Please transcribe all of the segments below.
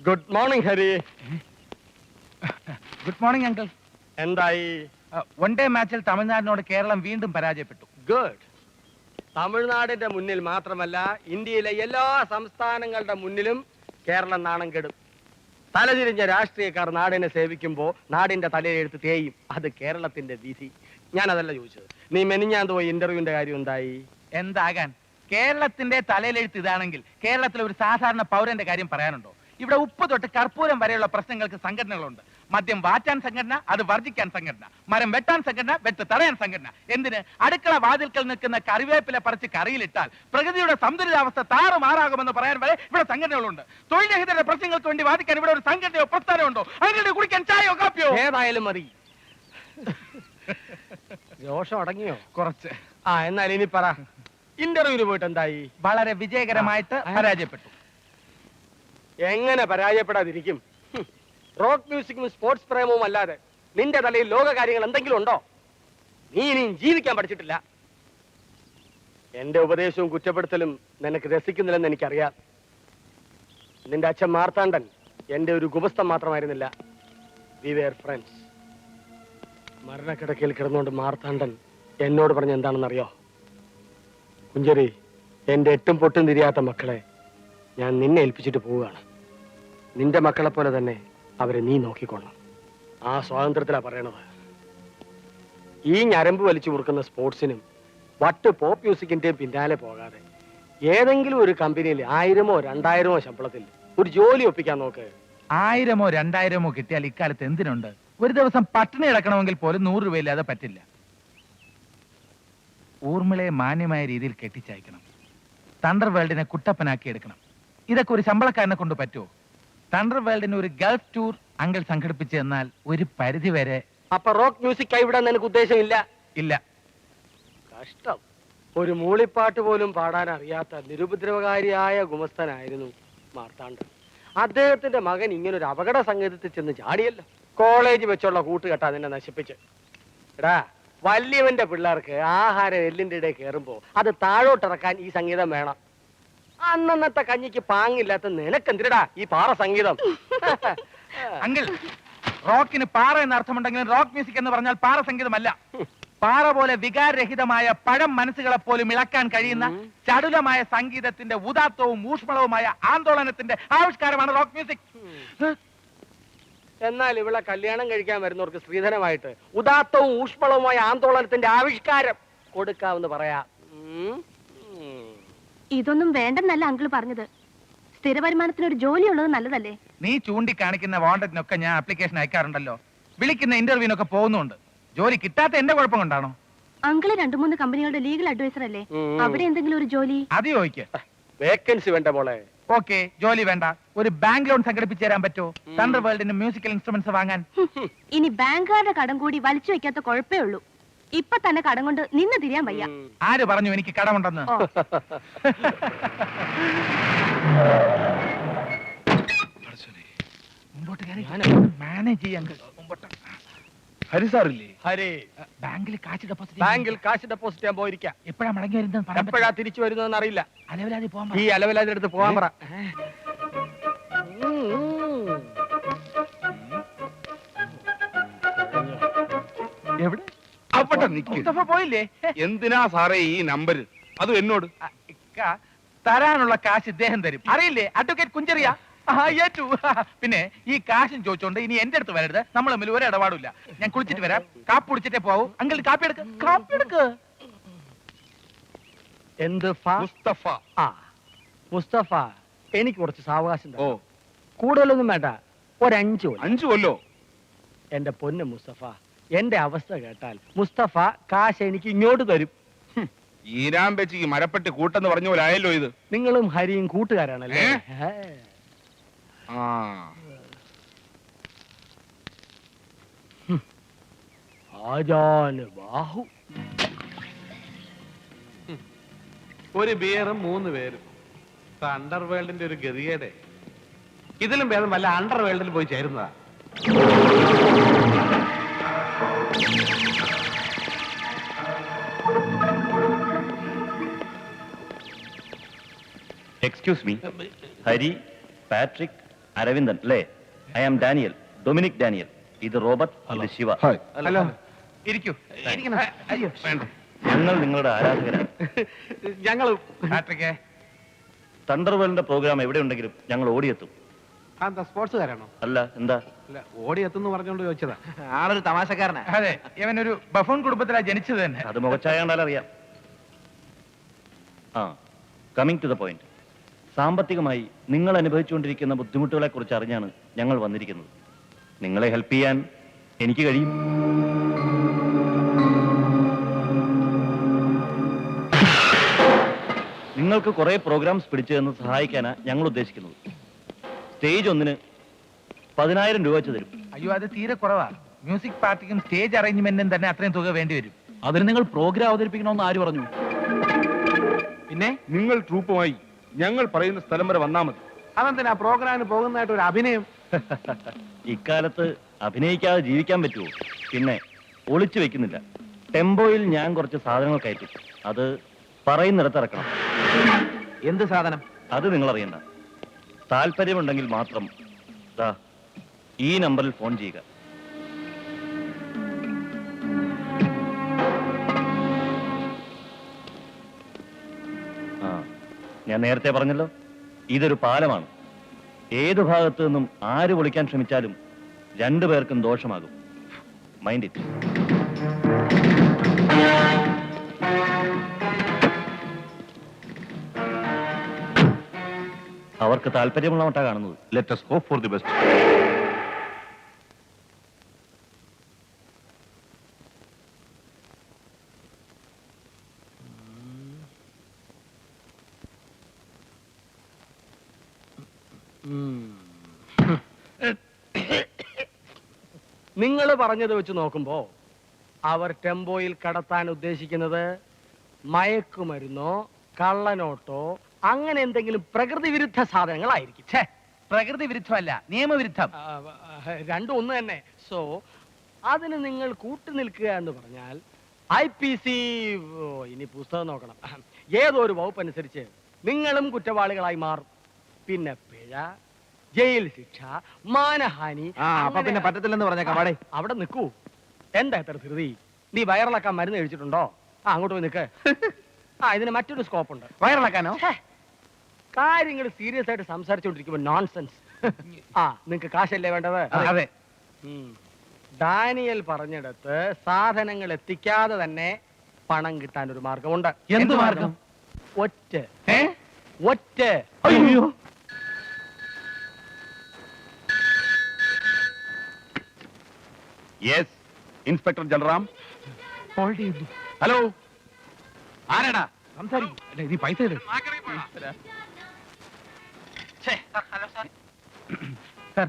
Good morning Hari. Good morning uncle. എന്തായി? One day മാച്ചിൽ തമിഴ്നാടിനോട് കേരളം വീണ്ടും പരാജയപ്പെട്ടു. ഗുഡ്. തമിഴ്നാടിന്റെ മുന്നിൽ മാത്രമല്ല, ഇന്ത്യയിലെ എല്ലാ സംസ്ഥാനങ്ങളുടെ മുന്നിലും കേരളം നാണം കെടും. തലതിരിഞ്ഞ രാഷ്ട്രീയക്കാർ നാടിനെ സേവിക്കുമ്പോ നാടിന്റെ തലയെഴുത്ത് തേയും. അത് കേരളത്തിന്റെ വിധി. ഞാനതല്ല ചോദിച്ചത്. നീ മെനിഞ്ഞാന്ന് പോയി ഇന്റർവ്യൂവിന്റെ കാര്യം എന്തായി? എന്താകാൻ? കേരളത്തിന്റെ തലയിലെഴുത്ത് ഇതാണെങ്കിൽ കേരളത്തിലെ ഒരു സാധാരണ പൗരന്റെ കാര്യം പറയാനുണ്ടോ? ഇവിടെ ഉപ്പ് തൊട്ട് കർപ്പൂരം വരെയുള്ള പ്രശ്നങ്ങൾക്ക് സംഘടനകളുണ്ട്. മദ്യം വാറ്റാൻ സംഘടന, അത് വർജിക്കാൻ സംഘടന, മരം വെട്ടാൻ സംഘടന, വെട്ട് തടയാൻ സംഘടന. എന്തിന്? അടുക്കള വാതിൽക്കൽ നിൽക്കുന്ന കറിവേപ്പില പറിച്ച് കറിയിലിട്ടാൽ പ്രകൃതിയുടെ സന്തുലിതാവസ്ഥ താറുമാറാകുമെന്ന് പറയാൻ വരെ ഇവിടെ സംഘടനകളുണ്ട്. തൊഴിൽ രഹിതരുടെ പ്രശ്നങ്ങൾക്ക് വേണ്ടി വാദിക്കാൻ ഇവിടെ ഒരു സംഘടനയോ പ്രസ്ഥാനമോ ഉണ്ടോ? അതിന്റെ കുടിക്കാൻ ചായയോ കാപ്പിയോ ഏതായാലും മതി. രോഷം അടങ്ങിയോ? കുറച്ച്. എന്നാൽ ഇനി പറ, ഇന്റർവ്യൂവിന് പോയിട്ട് എന്തായി? വളരെ വിജയകരമായിട്ട് പരാജയപ്പെട്ടു. എങ്ങനെ പരാജയപ്പെടാതിരിക്കും? റോക്ക് മ്യൂസിക്കും സ്പോർട്സ് പ്രേമവും അല്ലാതെ നിന്റെ തലയിൽ ലോക കാര്യങ്ങൾ എന്തെങ്കിലും ഉണ്ടോ? നീ ഇനിയും ജീവിക്കാൻ പഠിച്ചിട്ടില്ല. എന്റെ ഉപദേശവും കുറ്റപ്പെടുത്തലും നിനക്ക് രസിക്കുന്നില്ലെന്ന് എനിക്കറിയാം. നിന്റെ അച്ഛൻ മാർത്താണ്ഡൻ എന്റെ ഒരു ഗുമസ്തം മാത്രമായിരുന്നില്ല. We were friends. മരണക്കിടക്കയിൽ കിടന്നുകൊണ്ട് മാർത്താണ്ഡൻ എന്നോട് പറഞ്ഞ എന്താണെന്നറിയോ? കുഞ്ചരി, എന്റെ എട്ടും പൊട്ടും തിരിയാത്ത മക്കളെ ഞാൻ നിന്നെ ഏൽപ്പിച്ചിട്ട് പോവുകയാണ്. നിന്റെ മക്കളെ പോലെ തന്നെ അവരെ നീ നോക്കിക്കൊള്ളണം. ആ സ്വാതന്ത്ര്യത്തിലാ പറയണത്. ഈ ഞരമ്പ് വലിച്ചു മുറുക്കുന്ന സ്പോർട്സിനും വട്ട് പോപ്പ് മ്യൂസിക്കിന്റെയും പിന്നാലെ പോകാതെ ഏതെങ്കിലും ഒരു കമ്പനിയിൽ 1000-ഓ 2000-ഓ ശമ്പളത്തിൽ ഒരു ജോലി ഒപ്പിക്കാൻ നോക്ക്. 1000-ഓ 2000-ഓ കിട്ടിയാൽ ഇക്കാലത്ത് എന്തിനുണ്ട്? ഒരു ദിവസം പട്ടിണി കിടക്കണമെങ്കിൽ പോലും 100 രൂപയില്ലാതെ പറ്റില്ല. ഊർമിളയെ മാന്യമായ രീതിയിൽ കെട്ടിച്ചയക്കണം. തണ്ടർ വേൾഡിനെ കുട്ടപ്പനാക്കി എടുക്കണം. ഇതൊക്കെ ഒരു ശമ്പളക്കാരനെ കൊണ്ട് പറ്റുമോ? തണ്ടർ വേൾഡിന് ഒരു ഗൾഫ് ടൂർ അങ്കിൾ സംഘടിപ്പിച്ചു എന്നാൽ ഒരു പരിധി വരെ. അപ്പൊ റോക്ക് മ്യൂസിക് കൈവിടാൻ എനിക്ക് ഉദ്ദേശമില്ല. ഇല്ല. കഷ്ടം. ഒരു മൂളിപ്പാട്ട് പോലും പാടാൻ അറിയാത്ത നിരുപദ്രവകാരിയായ ഗുമസ്തനായിരുന്നു മാർത്താണ്ഡൻ. അദ്ദേഹത്തിന്റെ മകൻ ഇങ്ങനൊരു അപകട സംഗീതത്തിൽ ചെന്ന് ചാടിയല്ലോ. കോളേജ് വെച്ചുള്ള കൂട്ടുകെട്ടാ നിന്നെ നശിപ്പിച്ച്. എടാ, വലിയവന്റെ പിള്ളേർക്ക് ആഹാരം എല്ലിന്റെ ഇടയിൽ കയറുമ്പോ അത് താഴോട്ടിറക്കാൻ ഈ സംഗീതം വേണം. അന്നത്തെ കഞ്ഞിക്ക് പാങ്ങില്ലാത്ത നിനക്കെന്തിരടാ ഈ പാറ സംഗീതം? അങ്കിൾ, റോക്കിന് പാറ എന്ന അർത്ഥമുണ്ടെങ്കിലും റോക്ക് മ്യൂസിക് എന്ന് പറഞ്ഞാൽ പാറ സംഗീതമല്ല. പാറ പോലെ വികാരരഹിതമായ പഴം മനസ്സുകളെ പോലും ഇളക്കാൻ കഴിയുന്ന ചടുലമായ സംഗീതത്തിന്റെ ഉദാത്തവും ഊഷ്മളവുമായ ആന്തോളനത്തിന്റെ ആവിഷ്കാരമാണ് റോക്ക് മ്യൂസിക്. എന്നാൽ ഇവിടെ കല്യാണം കഴിക്കാൻ വരുന്നവർക്ക് സ്ത്രീധനമായിട്ട് ഉദാത്തവും ഊഷ്മളവുമായ ആന്തോളനത്തിന്റെ ആവിഷ്കാരം കൊടുക്കാമെന്ന് പറയാം. ഇതൊന്നും വേണ്ടെന്നല്ല അങ്കിൾ പറഞ്ഞത്. സ്ഥിര വരുമാനത്തിന് ഒരു ജോലി ഉള്ളത് നല്ലതല്ലേ? നീ ചൂണ്ടിക്കാണിക്കുന്ന വാണ്ടഡിനൊക്കെ ഞാൻ ആപ്ലിക്കേഷൻ അയക്കാറുണ്ടല്ലോ. വിളിക്കുന്ന ഇന്റർവ്യൂവിനൊക്കെ പോകുന്നുണ്ട്. ജോലി കിട്ടാത്ത എന്റെ കുഴപ്പം കൊണ്ടാണോ? അങ്കിള് 2-3 കമ്പനികളുടെ ലീഗൽ അഡ്വൈസർ അല്ലേ? അവിടെ എന്തെങ്കിലും ഒരു ജോലി? അത് ചോദിക്ക്. വേക്കൻസി വേണ്ട മോളെ. ഓക്കെ, ജോലി വേണ്ട. ഒരു ബാങ്ക് ലോൺ സംഘടിപ്പിച്ചു തരാൻ പറ്റുമോ? തണ്ടർ വേൾഡിന് മ്യൂസിക്കൽ ഇൻസ്ട്രുമെന്റ്സ് വാങ്ങാൻ. ഇനി ബാങ്കുകാരുടെ കടം കൂടി വലിച്ചു വെക്കാത്ത കുഴപ്പമേ ഉള്ളൂ. ഇപ്പൊ തന്നെ കടം കൊണ്ട് നിന്ന് തിരിയാൻ വയ്യ. ആര് പറഞ്ഞു എനിക്ക് കടമുണ്ടെന്ന്? മാനേജ് ചെയ്യാൻ ഹരി സാറില്ലേ? ഹരി, ബാങ്കിൽ കാശ് ഡെപ്പോസിറ്റ് ചെയ്യാൻ പോയിരിക്കാം. എപ്പോഴാ മടങ്ങി വരുന്നത്? എപ്പോഴാ തിരിച്ചു വരുന്നതെന്ന് അറിയില്ല. അലവലാതി പോകാൻ ഈ അലവലാതി എടുത്ത് പോകാൻ പറ. എവിടെ? അവിടെ നിൽക്ക്. പോയില്ലേ? എന്തിനാ സാറേ ഈ നമ്പർ? അത് എന്നോട് തരാനുള്ള കാശ് ഇദ്ദേഹം തരും. അറിയില്ലേ? അഡ്വക്കേറ്റ് കുഞ്ചറിയ ഏറ്റു. പിന്നെ ഈ കാശും ചോദിച്ചോണ്ട് ഇനി എന്റെ അടുത്ത് വരരുത്. നമ്മൾ തമ്മിൽ ഒരു ഇടപാടില്ല. ഞാൻ കുളിച്ചിട്ട് വരാം. കാപ്പി കുടിച്ചിട്ടേ പോവും. അങ്കിൾ കാപ്പി എടുക്ക്. എന്ത്? മുസ്തഫ. മുസ്തഫ, എനിക്ക് കുറച്ച് സാവകാശം. ഓ, കൂടുതലൊന്നും വേണ്ട. ഒരു 5 കൊല്ലോ. എന്റെ പൊന്ന് മുസ്തഫ, എന്റെ അവസ്ഥ കേട്ടാൽ മുസ്തഫ കാശ് എനിക്ക് ഇങ്ങോട്ട് തരും. ഈരാമ്പേച്ചിക്ക് മരപ്പെട്ടി കൂട്ടെന്ന് പറഞ്ഞ പോലെ ആയല്ലോ ഇത്. നിങ്ങളും ഹരിയും കൂട്ടുകാരാണല്ലേ? ഒരു ബിയറും 3 പേരും. അണ്ടർ വേൾഡിന്റെ ഒരു ഗതികേടെ. ഇതിലും ഭേദം വല്ല അണ്ടർ വേൾഡിൽ പോയി ചേരുന്നതാ. Excuse me, Hari, Patrick, Aravindan അല്ലേ? I am Daniel, Dominic Daniel. ഇത് റോബർട്ട്, ഇത് ശിവ. ഹലോ. ഇരിക്കൂ. അയ്യോ. ഞങ്ങൾ നിങ്ങളുടെ ആരാധകരാണ്. ഞങ്ങള് പാട്രിക്കേ, തണ്ടർവേളിന്റെ പ്രോഗ്രാം എവിടെ ഉണ്ടെങ്കിലും ഞങ്ങൾ ഓടിയെത്തും. എന്താ സ്പോർട്സുകാരാണോ? അല്ല, എന്താ? അല്ല, ഓടിയെത്തുന്നു പറഞ്ഞോണ്ട് ചോദിച്ചതാ. ആളൊരു തമാശക്കാരനാ. അതെ, ഇവനൊരു ബഫൂൺ കുടുംബത്തിലാ ജനിച്ചത് തന്നെ. അത് മുഖച്ചായാണ്ടറിയാം. ആ, കമ്മിങ് ടു ദ പോയിന്റ്. സാമ്പത്തികമായി നിങ്ങൾ അനുഭവിച്ചുകൊണ്ടിരിക്കുന്ന ബുദ്ധിമുട്ടുകളെ കുറിച്ച് അറിഞ്ഞാണ് ഞങ്ങൾ വന്നിരിക്കുന്നത്. നിങ്ങളെ ഹെൽപ്പ് ചെയ്യാൻ എനിക്ക് കഴിയും. നിങ്ങൾക്ക് കുറെ പ്രോഗ്രാംസ് പിടിച്ചു തന്ന് സഹായിക്കാനാണ് ഞങ്ങൾ ഉദ്ദേശിക്കുന്നത്. സ്റ്റേജ് ഒന്നിന് 10,000 രൂപ വെച്ച് തരും. അയ്യോ, അത് തീരെ കുറവാ. മ്യൂസിക് പാർട്ടിക്കും സ്റ്റേജ് അറേഞ്ച്മെന്റിനും തന്നെ അത്രയും തുക വേണ്ടി വരും. അതിന് നിങ്ങൾ പ്രോഗ്രാം അവതരിപ്പിക്കണമെന്ന് ആര് പറഞ്ഞു? പിന്നെ നിങ്ങൾ ട്രൂപ്പുമായി ഞങ്ങൾ പറയുന്ന സ്ഥലം വരെ വന്നാൽ മതി. അതെന്തിനാ പ്രോഗ്രാമിന് പോകുന്നതായിട്ട് ഒരു അഭിനയം? ഇക്കാലത്ത് അഭിനയിക്കാതെ ജീവിക്കാൻ പറ്റുമോ? പിന്നെ ഒളിച്ചു വെക്കുന്നില്ല. ടെമ്പോയിൽ ഞാൻ കുറച്ച് സാധനങ്ങൾ കയറ്റും. അത് പറയുന്നിടത്ത് ഇറക്കണം. എന്ത് സാധനം? അത് നിങ്ങൾ അറിയണ്ട. താല്പര്യമുണ്ടെങ്കിൽ മാത്രം ദാ ഈ നമ്പറിൽ ഫോൺ ചെയ്യുക. ആ, ഞാൻ നേരത്തെ പറഞ്ഞല്ലോ, ഇതൊരു പാലമാണ്. ഏതു ഭാഗത്തു നിന്നും ആര് വിളിക്കാൻ ശ്രമിച്ചാലും രണ്ടുപേർക്കും ദോഷമാകും. Mind it. അവർക്ക് താല്പര്യമുള്ള മട്ടാ കാണുന്നത്. Let us hope for the best. നിങ്ങൾ പറഞ്ഞത് വെച്ച് നോക്കുമ്പോ അവർ ടെമ്പോയിൽ കടത്താൻ ഉദ്ദേശിക്കുന്നത് മയക്കുമരുന്നോ കള്ളനോട്ടോ അങ്ങനെ എന്തെങ്കിലും പ്രകൃതി വിരുദ്ധ സാധനങ്ങളായിരിക്കും. ഛേ, പ്രകൃതി വിരുദ്ധമല്ല, നിയമവിരുദ്ധം. രണ്ടും ഒന്ന് തന്നെ. സോ അതിന് നിങ്ങൾ കൂട്ടുനിൽക്കുക എന്ന് പറഞ്ഞാൽ IPC, ഇനി പുസ്തകം നോക്കണം, ഏതോ ഒരു വകുപ്പ് അനുസരിച്ച് നിങ്ങളും കുറ്റവാളികളായി മാറും. പിന്നെ പിഴ, ജയിൽ ശിക്ഷ, മാനഹാനി. അപ്പൊ പിന്നെ പറ്റത്തില്ലെന്ന് പറഞ്ഞേക്കാം. വാടേ, അവിടെ നിൽക്കൂ. എന്താ എത്ര ധൃതി? നീ വയറിളക്കാൻ മരുന്ന് കഴിച്ചിട്ടുണ്ടോ? അങ്ങോട്ട് പോയി നിൽക്ക്. ഇതിന് മറ്റൊരു സ്കോപ്പ് ഉണ്ട്. വയറിളക്കാനോ? കാര്യങ്ങൾ സീരിയസ് ആയിട്ട് സംസാരിച്ചുകൊണ്ടിരിക്കുമ്പോ നോൺസെൻസ്. നിങ്ങക്ക് കാശല്ലേ വേണ്ടത്? അതെ. ഡാനിയൽ പറഞ്ഞിടത്ത് സാധനങ്ങൾ എത്തിക്കാതെ തന്നെ പണം കിട്ടാൻ ഒരു മാർഗമുണ്ട്. എന്ത് മാർഗം? ഒറ്റ. അയ്യോ, യെസ്, ഇൻസ്പെക്ടർ ജനറാം. ഹോൾഡ് ചെയ്യുന്നു. ഹലോ, ആരാടാ സംസാരിക്കും? നീ പൈസ ഇട്. സർ,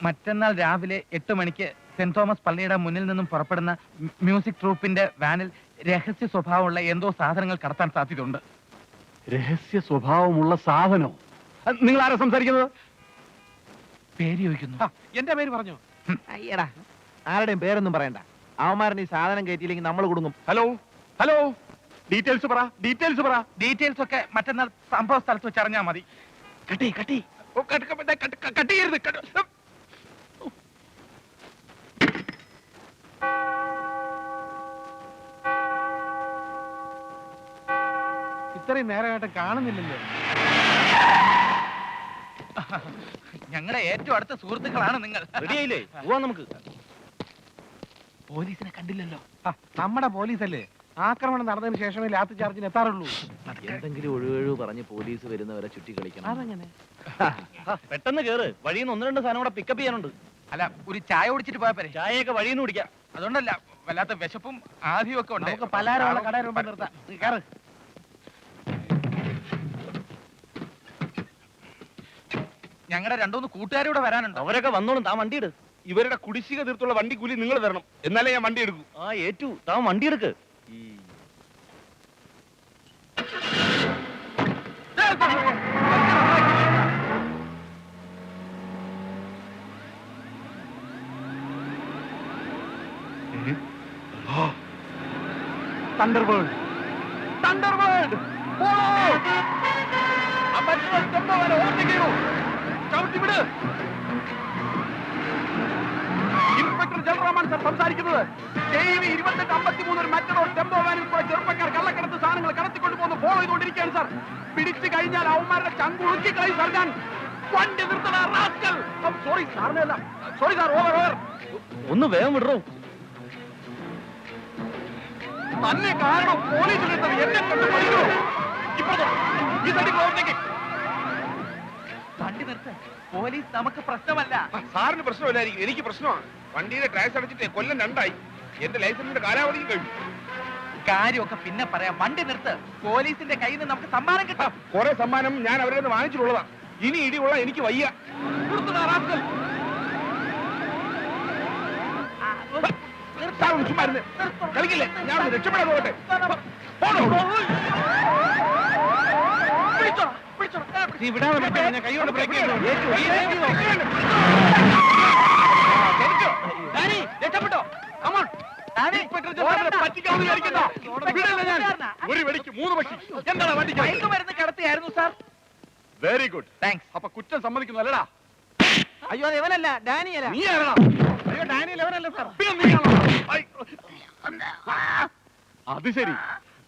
മറ്റന്നാൾ രാവിലെ 8 മണിക്ക് സെന്റ് തോമസ് പള്ളിയുടെ മുന്നിൽ നിന്നും പുറപ്പെടുന്ന മ്യൂസിക് ട്രൂപ്പിന്റെ വാനിൽ രഹസ്യ സ്വഭാവമുള്ള എന്തോ സാധനങ്ങൾ കടത്താൻ സാധ്യതയുണ്ട്. രഹസ്യ സ്വഭാവമുള്ള സാധനോ? നിങ്ങൾ ആരാ സംസാരിക്കുന്നത്? പേര് ചോദിക്കുന്നു. എന്റെ പേര് പറഞ്ഞു. അയ്യടാ, ആരുടെയും പേരൊന്നും പറയണ്ട. അവന്മാരൻ ഈ സാധനം കയറ്റിയില്ലെങ്കിൽ നമ്മൾ കുടുങ്ങും. ഹലോ, ഹലോ, ഡീറ്റെയിൽസ് പറ, ഡീറ്റെയിൽസ് പറ. ഡീറ്റെയിൽസ് ഒക്കെ മറ്റന്നാൾ സംഭവ സ്ഥലത്ത് വെച്ച് അറിഞ്ഞാൽ മതി. കട്ടി കട്ട് ചെയ്യരുത്. ഇത്രയും നേരമായിട്ട് കാണുന്നില്ലല്ലോ. ഞങ്ങളുടെ ഏറ്റവും അടുത്ത സുഹൃത്തുക്കളാണ് നിങ്ങൾ. റെഡിയായില്ലേ? പോവാം നമുക്ക്. പോലീസിനെ കണ്ടില്ലല്ലോ. നമ്മുടെ പോലീസല്ലേ? ആക്രമണം നടന്നതിന് ശേഷമേ ലാത്തി ചാർജിന് എത്താറുള്ളൂ. എന്തെങ്കിലും ഒഴിവൊഴിവ് പറഞ്ഞ് പോലീസ് വരുന്നവരെ ചുറ്റി കളിക്കണം. അതെങ്ങനെ? പെട്ടെന്ന് കേറ്. വഴിയിൽ നിന്ന് 1-2 സാധനം കൂടെ പിക്കപ്പ് ചെയ്യാനുണ്ട്. അല്ല, ഒരു ചായ കുടിച്ചിട്ട് പോയപ്പോരെ? ചായയൊക്കെ വഴിയിൽ നിന്ന് കുടിക്കാം. അതുകൊണ്ടല്ല, വല്ലാത്ത വിശപ്പും ആദ്യവും ഒക്കെ ഉണ്ട്. നമുക്ക് പലഹാരമുള്ള കടയിൽ മുമ്പ് നിർത്താം. നീ കേറ്. ഞങ്ങളുടെ 2-3 കൂട്ടുകാരൂടെ വരാനുണ്ട്. അവരൊക്കെ വന്നോളും. താൻ വണ്ടി എടു. ഇവരുടെ കുടിശ്ശിക തീർത്തുള്ള വണ്ടി കൂലി നിങ്ങൾ തരണം, എന്നാലേ ഞാൻ വണ്ടി എടുക്കൂ. ആ, ഏറ്റു. താൻ വണ്ടി എടുക്ക്. തണ്ടർബേർഡ്. തണ്ടർബേർഡ്! ഓടോ! ആ മറ്റൊരു ടെമ്പോ വരെ ഓടിക്കൂ. ചവിട്ടിവിട്. ഇൻസ്പെക്ടർ ജലറാമാൻ സാർ സംസാരിക്കുന്നത്. KV 2853 ഒരു മറ്റൊരു ടെമ്പോ വാനിൽ കൂടെ ചെറുപ്പക്കാർ കള്ളക്കടത്ത് സാധനങ്ങൾ കടത്തിക്കൊണ്ട് പോകുന്നു. ഫോളോ ചെയ്തുകൊണ്ടിരിക്കുകയാണ് സാർ. പിടിച്ചു കഴിഞ്ഞാൽ അവന്മാരുടെ ചങ്ക് ഉളുക്കിക്കളയും സാർ. ഞാൻ വണ്ടി നിർത്തണ റാസ്കൽ. സോറി സാറിനല്ല, സോറി സാർ. Over over. ഒന്ന് വേഗം വിടറോ. തന്നെ കാരണം പോലീസിലെത്തത് എന്നെ കണ്ട് പഠിക്കണോ? ഇപ്പോ ഈ സൈഡിൽ പ്രവർത്തിക്ക്. വണ്ടി നിർത്ത്. പോലീസ് നമുക്ക് പ്രശ്നമല്ല. സാറിന് പ്രശ്നമില്ലായിരിക്കും, എനിക്ക് പ്രശ്നമാണ്. വണ്ടിയുടെ ടാക്സ് അടച്ചിട്ട് കൊല്ലം 2ആയി. എന്റെ ലൈസൻസിന്റെ കാലാവധിയും കഴിഞ്ഞു. കാര്യമൊക്കെ പിന്നെ പറയാം. വണ്ടി നിർത്ത്. പോലീസിന്റെ കയ്യിൽ നിന്ന് നമുക്ക് സമ്മാനം കിട്ടാം. കുറെ സമ്മാനം ഞാൻ അവരെ നിന്ന് വാങ്ങിച്ചിട്ടുള്ളതാ. ഇനി ഇടിയുള്ള എനിക്ക് വയ്യ. കളിക്കില്ലേ, ഞാൻ രക്ഷപ്പെടാൻ പോകട്ടെ. രക്ഷപ്പെട്ടോ? ഒരു വെടിക്ക് 3 പക്ഷി. എന്താണ് വണ്ടി? മരുന്ന് കിടത്തിയായിരുന്നു സാർ. Very good, thanks. അപ്പൊ കുറ്റം സമ്മതിക്കുന്നു അല്ലടാ? അയ്യോ അത് ഇവനല്ല, ഡാനിയല. നീ ആരാ? അയ്യോ ഡാനിയൽ അവനല്ല സാർ. പിന്നെ നീയാണോ? അത് ശരി,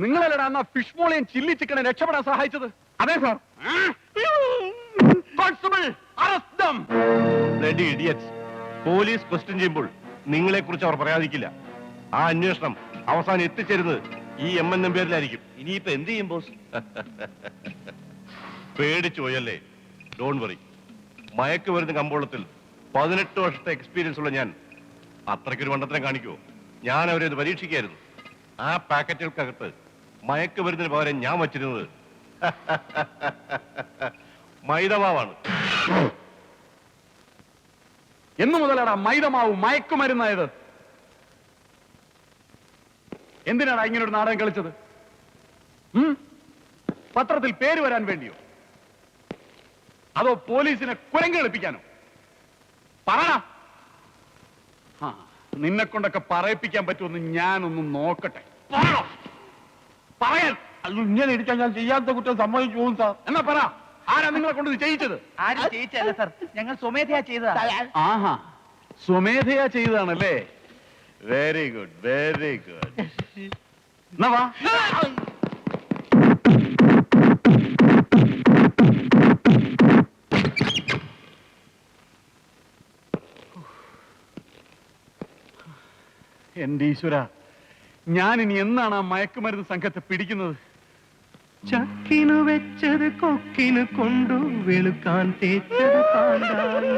നിങ്ങളല്ലടാ അന്ന് ഫിഷ് മോളെയും ചില്ലി ചിക്കനെ രക്ഷപ്പെടാൻ സഹായിച്ചത്? അതെ sir. Constable, arrest dum. Bloody idiots. Police question ചെയ്യുമ്പോൾ നിങ്ങളെ കുറിച്ച് അവർ പറയാതിരിക്കില്ല. ആ അന്വേഷണം അവസാനം എത്തിച്ചേരുന്നത് ഈ MN നമ്പ്യാരിലായിരിക്കും. ഇനിയിപ്പോ എന്ത് ചെയ്യും ബോസ്? പേടിച്ചു പോയല്ലേ? Don't worry. മയക്കുമരുന്ന് കമ്പോളത്തിൽ 18 വർഷത്തെ എക്സ്പീരിയൻസ് ഉള്ള ഞാൻ അത്രയ്ക്കൊരു മണ്ടത്തരം കാണിക്കുമോ? ഞാൻ അവരെ ഒന്ന് പരീക്ഷിക്കായിരുന്നു. ആ പാക്കറ്റുകൾക്കകത്ത് മയക്കുമരുന്നിന് പകരം ഞാൻ വച്ചിരുന്നത് മൈദമാവാണ്. എന്നു മുതലാടാ മൈദമാവും മയക്കുമരുന്നായത്? എന്തിനാടാ ഇങ്ങനെ ഒരു നാടകം കളിച്ചത്? പത്രത്തിൽ പേര് വരാൻ വേണ്ടിയോ? അതോ പോലീസിനെ കുരങ്ങ് കളിപ്പിക്കാനോ? പറയണ. നിന്നെ കൊണ്ടൊക്കെ പറയിപ്പിക്കാൻ പറ്റുമെന്ന് ഞാനൊന്ന് നോക്കട്ടെ. പറയണോ? പറയാൻ. ഇങ്ങനെ ഇടിക്കാൻ ഞാൻ ചെയ്യാത്ത കുറ്റം സമ്മതിച്ചു പോകും സാർ. എന്നാ പറ, ആരാ നിങ്ങളെ കൊണ്ട് ഇത് ചെയ്യിച്ചത്? ആരും ചെയ്യിച്ചല്ല സാർ, ഞങ്ങൾ സ്വമേധയാ ചെയ്തതാ. ആഹാ, സ്വമേധയാ ചെയ്തതാണല്ലേ? Very good, very good. എന്നാ വാ. എന്റെ ഈശ്വര, ഞാൻ ഇനി എന്നാണ് ആ മയക്കുമരുന്ന് സംഘത്തെ പിടിക്കുന്നത്? ചക്കിനു വെച്ചത് കൊക്കിനു കൊണ്ടു വെളുക്കാൻ തേച്ചത് കാണ്ടായി.